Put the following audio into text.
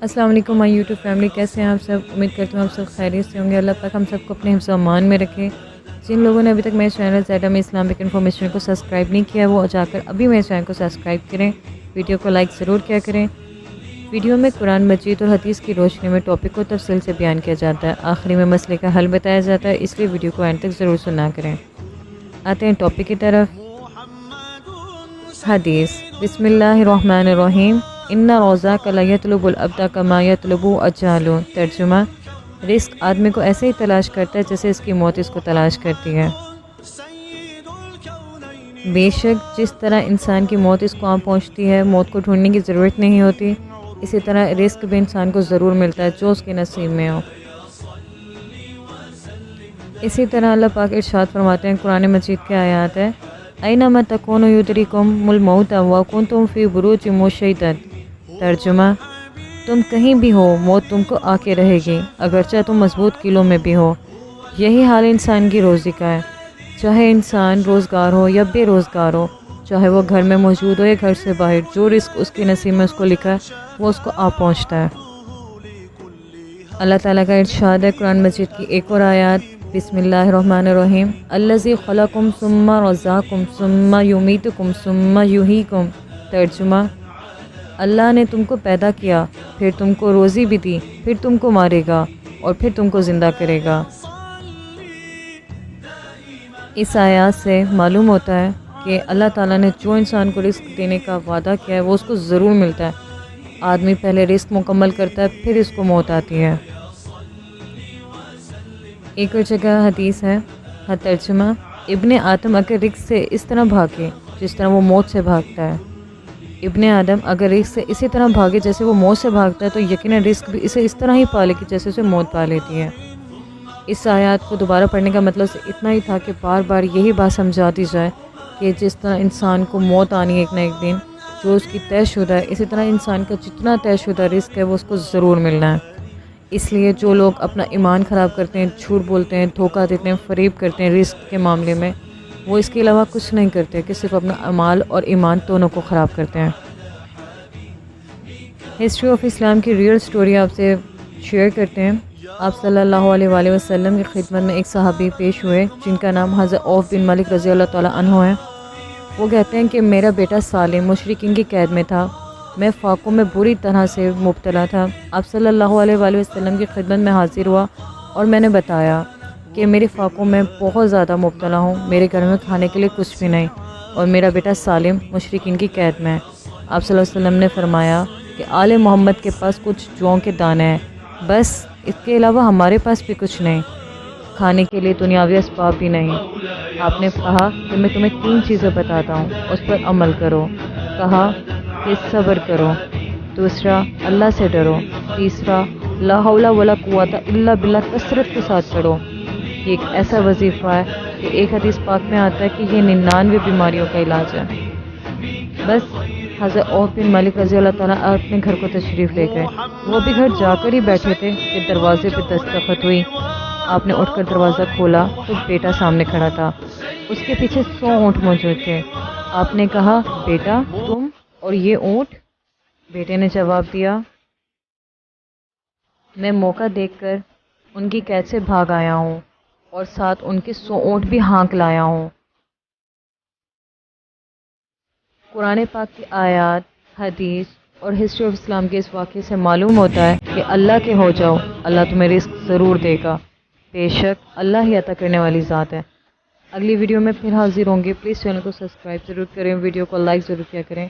السلام علیکم مائی YouTube family, کیسے ہیں آپ سب؟ امید کرتی ہوں آپ سب خیریت سے ہوں گے۔ اللہ پاک ہم سب کو اپنے حفظ و امان میں رکھے۔ جن لوگوں نے ابھی تک میرے چینل زیڈا میں اسلامک انفارمیشن کو سبسکرائب نہیں کیا ہے، وہ جا کر ابھی میرے چینل کو سبسکرائب کریں، ویڈیو کو لائک ضرور کیا کریں۔ ویڈیو میں قرآن مجید اور حدیث کی روشنی میں ٹاپک کو تفصیل سے بیان کیا جاتا ہے، آخری میں مسئلے کا حل بتایا جاتا ہے، اس لیے ویڈیو کو اینڈ تک ضرور سنا کریں۔ آتے ہیں ٹاپک کی طرف۔ حدیث۔ بسم اللہ الرحمن الرحیم۔ ان روزاک لیطلب العبد کما یطلب اجال۔ ترجمہ: رزق آدمی کو ایسے ہی تلاش کرتا ہے جیسے اس کی موت اس کو تلاش کرتی ہے۔ بے شک جس طرح انسان کی موت اس کو آ پہنچتی ہے، موت کو ڈھونڈنے کی ضرورت نہیں ہوتی، اسی طرح رزق بھی انسان کو ضرور ملتا ہے جو اس کے نصیب میں ہو۔ اسی طرح اللہ پاک ارشاد فرماتے ہیں، قرآن مجید کے آیات ہے، اینما تکونوا یدرککم الموت وکنتم فی بروج مشیدہ۔ ترجمہ: تم کہیں بھی ہو، موت تم کو آ کے رہے گی، اگرچہ تم مضبوط قلعوں میں بھی ہو۔ یہی حال انسان کی روزی کا ہے، چاہے انسان روزگار ہو یا بے روزگار ہو، چاہے وہ گھر میں موجود ہو یا گھر سے باہر، جو رزق اس کے نصیب میں اس کو لکھا ہے وہ اس کو آ پہنچتا ہے۔ اللہ تعالیٰ کا ارشاد ہے قرآن مجید کی ایک اور آیات، بسم اللہ الرحمن الرحیم، الذی خلقکم ثم رزقکم ثم یمیتکم ثم یحییکم۔ ترجمہ: اللہ نے تم کو پیدا کیا، پھر تم کو روزی بھی دی، پھر تم کو مارے گا اور پھر تم کو زندہ کرے گا۔ اس آیات سے معلوم ہوتا ہے کہ اللہ تعالیٰ نے جو انسان کو رزق دینے کا وعدہ کیا ہے وہ اس کو ضرور ملتا ہے۔ آدمی پہلے رزق مکمل کرتا ہے، پھر اس کو موت آتی ہے۔ ایک اور جگہ حدیث ہے، ترجمہ: ابن آدم اگر رزق سے اس طرح بھاگے جس طرح وہ موت سے بھاگتا ہے، ابن آدم اگر رزق سے اسی طرح بھاگے جیسے وہ موت سے بھاگتا ہے، تو یقیناً رزق بھی اسے اس طرح ہی پالے گی جیسے اسے موت پا لیتی ہے۔ اس آیات کو دوبارہ پڑھنے کا مطلب اتنا ہی تھا کہ بار بار یہی بات سمجھا دی جائے کہ جس طرح انسان کو موت آنی ہے ایک نہ ایک دن، جو اس کی طے شدہ ہے، اسی طرح انسان کا جتنا طے شدہ رزق ہے وہ اس کو ضرور ملنا ہے۔ اس لیے جو لوگ اپنا ایمان خراب کرتے ہیں، جھوٹ بولتے ہیں، دھوکہ دیتے ہیں، فریب کرتے ہیں رزق کے معاملے میں، وہ اس کے علاوہ کچھ نہیں کرتے کہ صرف اپنا اعمال اور ایمان دونوں کو خراب کرتے ہیں۔ ہسٹری آف اسلام کی ریئل سٹوری آپ سے شیئر کرتے ہیں۔ آپ صلی اللہ علیہ وآلہ وسلم کی خدمت میں ایک صحابی پیش ہوئے جن کا نام حضرت عوف بن مالک رضی اللہ تعالیٰ عنہ ہے۔ وہ کہتے ہیں کہ میرا بیٹا سالم مشرکین کی قید میں تھا، میں فاقوں میں بری طرح سے مبتلا تھا۔ آپ صلی اللہ علیہ وآلہ وسلم کی خدمت میں حاضر ہوا اور میں نے بتایا کہ میرے فاقوں میں بہت زیادہ مبتلا ہوں، میرے گھر میں کھانے کے لیے کچھ بھی نہیں، اور میرا بیٹا سالم مشرکین کی قید میں ہے۔ آپ صلی اللہ علیہ وسلم نے فرمایا کہ آل محمد کے پاس کچھ جووں کے دانے ہیں، بس اس کے علاوہ ہمارے پاس بھی کچھ نہیں، کھانے کے لیے دنیاوی اسباب بھی نہیں۔ آپ نے کہا کہ میں تمہیں 3 چیزیں بتاتا ہوں، اس پر عمل کرو۔ کہا کہ صبر کرو، دوسرا اللہ سے ڈرو، تیسرا لا حول ولا قوت الا باللہ کثرت کے ساتھ پڑھو۔ یہ ایک ایسا وظیفہ ہے کہ ایک حدیث پاک میں آتا ہے کہ یہ 99 بیماریوں کا علاج ہے۔ بس حضرت عوف بن مالک رضی اللہ تعالیٰ اپنے گھر کو تشریف لے گئے۔ وہ بھی گھر جا کر ہی بیٹھے تھے کہ دروازے پہ دستخط ہوئی۔ آپ نے اٹھ کر دروازہ کھولا تو بیٹا سامنے کھڑا تھا، اس کے پیچھے 100 اونٹ موجود تھے۔ آپ نے کہا، بیٹا تم اور یہ اونٹ؟ بیٹے نے جواب دیا، میں موقع دیکھ کر ان کی قید سے بھاگ آیا ہوں اور ساتھ ان کے 100 اونٹ بھی ہانک لایا ہوں۔ قرآن پاک کی آیات، حدیث اور ہسٹری آف اسلام کے اس واقعے سے معلوم ہوتا ہے کہ اللہ کے ہو جاؤ، اللہ تمہیں رزق ضرور دے گا، بے شک اللہ ہی عطا کرنے والی ذات ہے۔ اگلی ویڈیو میں پھر حاضر ہوں گے، پلیز چینل کو سبسکرائب ضرور کریں، ویڈیو کو لائک ضرور کیا کریں۔